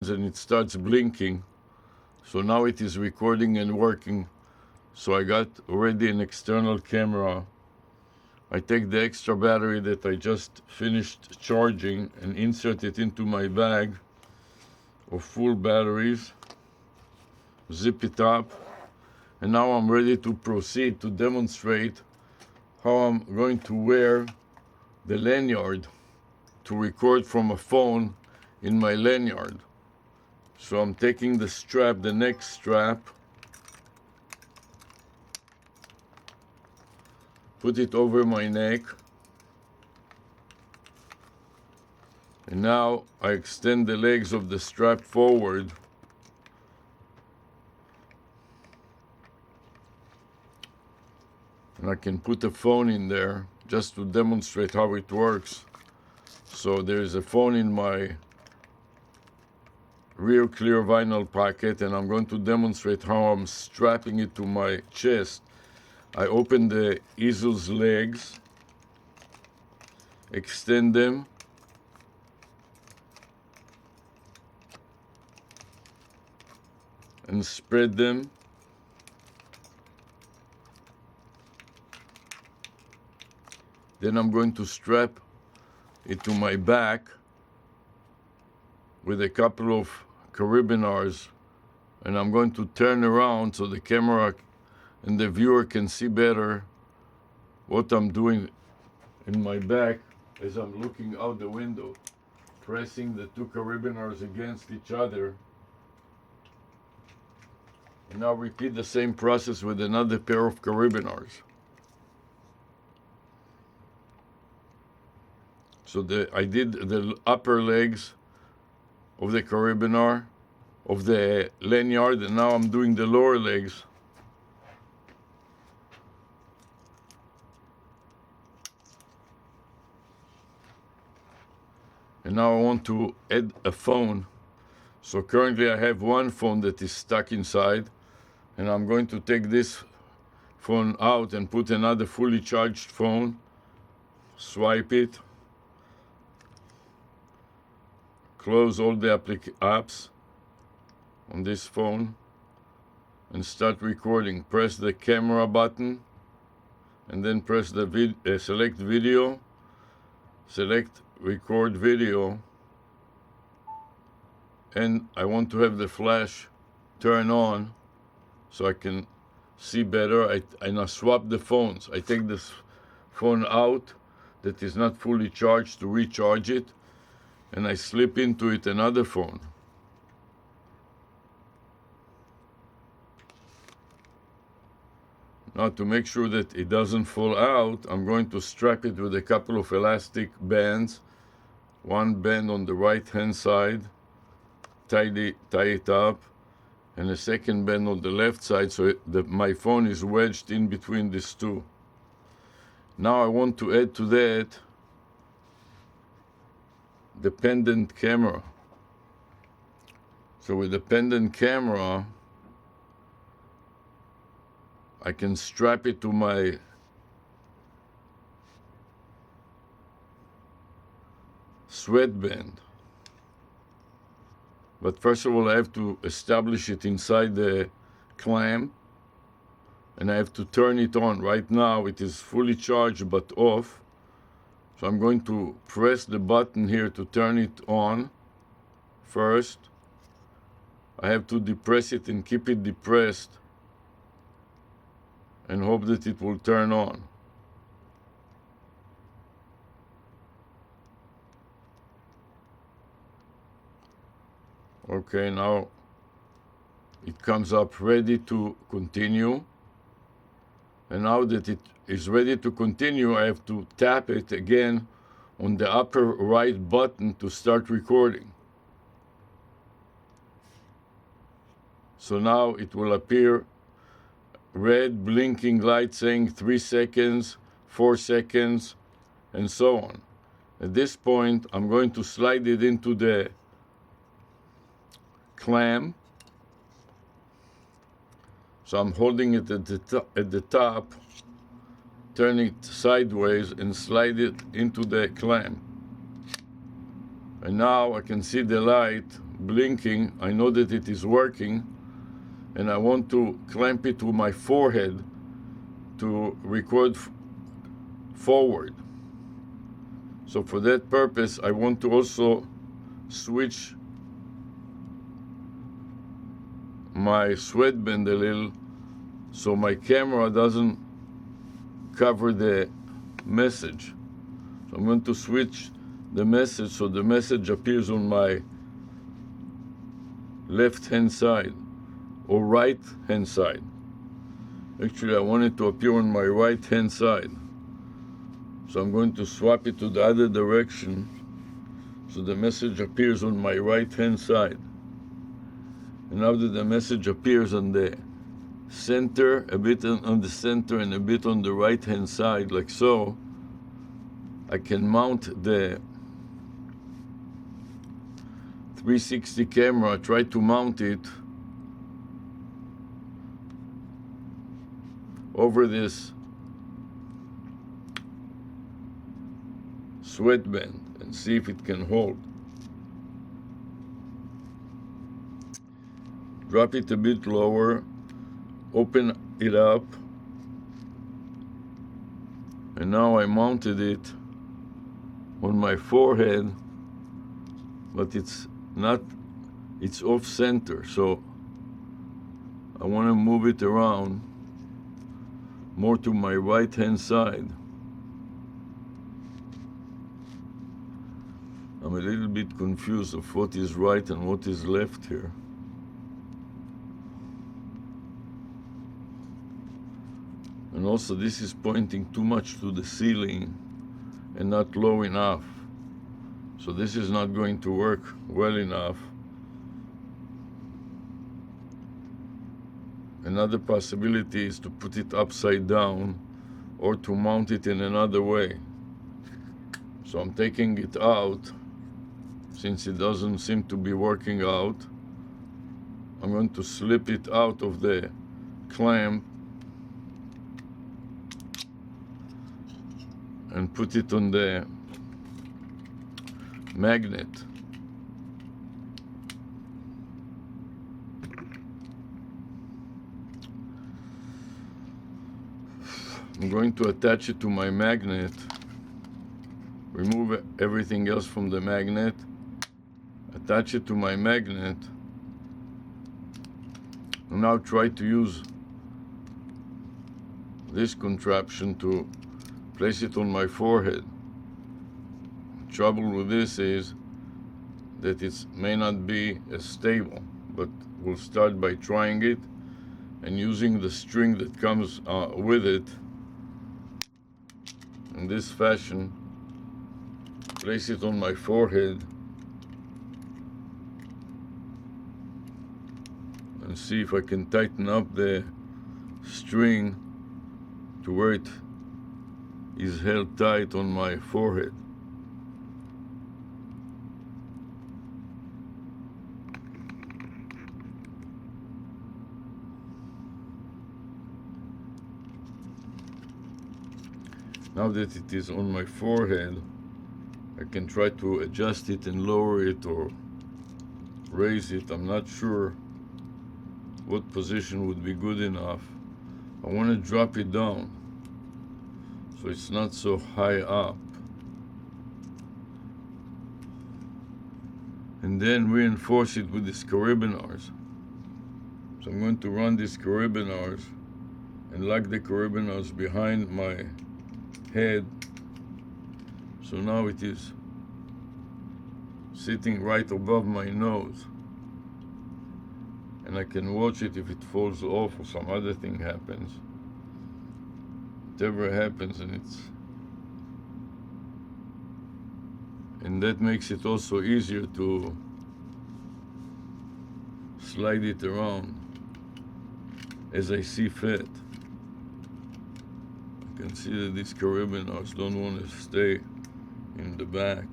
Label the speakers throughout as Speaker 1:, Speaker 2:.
Speaker 1: and it starts blinking. So now it is recording and working. So I got already an external camera. I take the extra battery that I just finished charging and insert it into my bag of full batteries, zip it up, and now I'm ready to proceed to demonstrate how I'm going to wear the lanyard to record from a phone in my lanyard. So I'm taking the strap, the neck strap, put it over my neck, and now I extend the legs of the strap forward, and I can put a phone in there just to demonstrate how it works. So there is a phone in my rear clear vinyl pocket, and I'm going to demonstrate how I'm strapping it to my chest. I open the easel's legs, extend them, and spread them. Then I'm going to strap it to my back with a couple of carabiners, and I'm going to turn around so the camera and the viewer can see better what I'm doing in my back as I'm looking out the window, pressing the two carabiners against each other. And now repeat the same process with another pair of carabiners. So I did the upper legs of the carabiner, of the lanyard, and now I'm doing the lower legs. And now I want to add a phone. So currently I have one phone that is stuck inside, and I'm going to take this phone out and put another fully charged phone, swipe it, close all the apps on this phone, and start recording. Press the camera button, and then press the select video, select record video, and I want to have the flash turn on so I can see better. And I swap the phones. I take this phone out that is not fully charged to recharge it, and I slip into it another phone. Now, to make sure that it doesn't fall out, I'm going to strap it with a couple of elastic bands. One band on the right hand side, tie it up, and a second band on the left side so my phone is wedged in between these two. Now I want to add to that the pendant camera. So with the pendant camera, I can strap it to my sweatband. But first of all, I have to establish it inside the clamp, and I have to turn it on. Right now it is fully charged but off. So I'm going to press the button here to turn it on first. I have to depress it and keep it depressed and hope that it will turn on. Okay, now it comes up ready to continue. And now that it is ready to continue, I have to tap it again on the upper right button to start recording. So now it will appear red blinking light saying 3 seconds, 4 seconds, and so on. At this point, I'm going to slide it into the clamp. So I'm holding it at the top, turn it sideways, and slide it into the clamp. And now I can see the light blinking, I know that it is working, and I want to clamp it to my forehead to record forward. So for that purpose, I want to also switch my sweatband a little so my camera doesn't cover the message. So I'm going to switch the message so the message appears on my left hand side or right hand side. Actually, I want it to appear on my right hand side. So I'm going to swap it to the other direction so the message appears on my right hand side. And now that the message appears on the center, a bit on the center and a bit on the right hand side, like so, I can mount the 360 camera, try to mount it over this sweatband and see if it can hold. Drop it a bit lower, open it up, and now I mounted it on my forehead, but it's off center, so I want to move it around more to my right hand side. I'm a little bit confused of what is right and what is left here. And also this is pointing too much to the ceiling and not low enough. So this is not going to work well enough. Another possibility is to put it upside down or to mount it in another way. So I'm taking it out. Since it doesn't seem to be working out, I'm going to slip it out of the clamp and put it on the magnet. I'm going to attach it to my magnet, remove everything else from the magnet, attach it to my magnet, and now try to use this contraption to place it on my forehead. Trouble with this is that it may not be as stable, but we'll start by trying it and using the string that comes with it in this fashion. Place it on my forehead and see if I can tighten up the string to where it is held tight on my forehead. Now that it is on my forehead, I can try to adjust it and lower it or raise it. I'm not sure what position would be good enough. I want to drop it down so it's not so high up. And then reinforce it with these carabiners. So I'm going to run these carabiners and lock the carabiners behind my head. So now it is sitting right above my nose. And I can watch it if it falls off or some other thing happens. Whatever happens, and that makes it also easier to slide it around as I see fit. You can see that these carabiners don't want to stay in the back.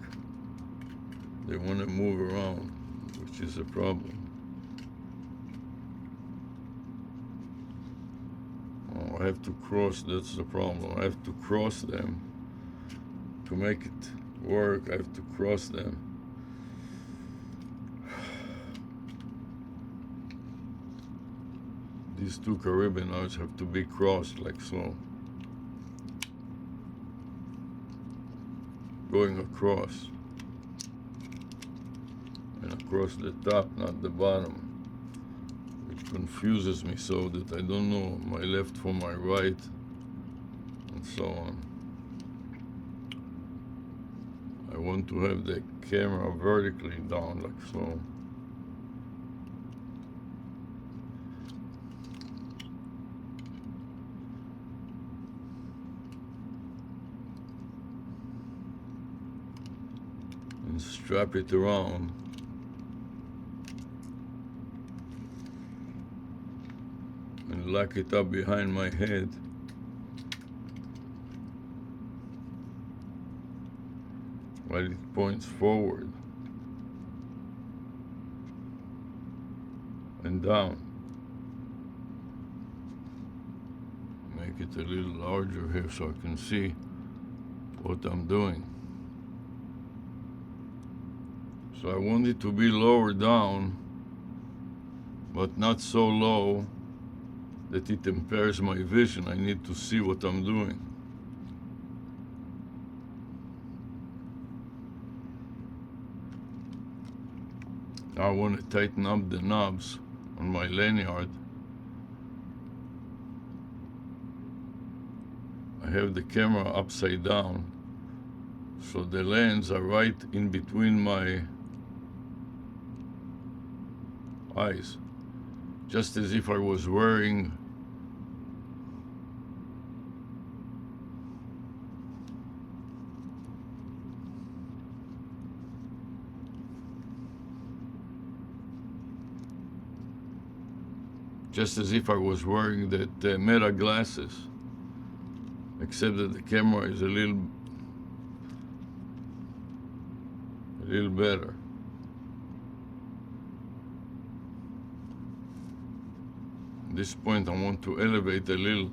Speaker 1: They want to move around, which is a problem. Oh, I have to cross, that's the problem. I have to cross them. To make it work, I have to cross them. these two Caribbean arms have to be crossed like so. Going across. And across the top, not the bottom. It confuses me so that I don't know my left from my right, and so on. I want to have the camera vertically down like so. And strap it around. And lock it up behind my head. While it points forward and down. Make it a little larger here so I can see what I'm doing. So I want it to be lower down, but not so low that it impairs my vision. I need to see what I'm doing. Now I want to tighten up the knobs on my lanyard. I have the camera upside down, so the lens are right in between my eyes, just as if I was wearing that Meta glasses, except that the camera is a little better. At this point I want to elevate a little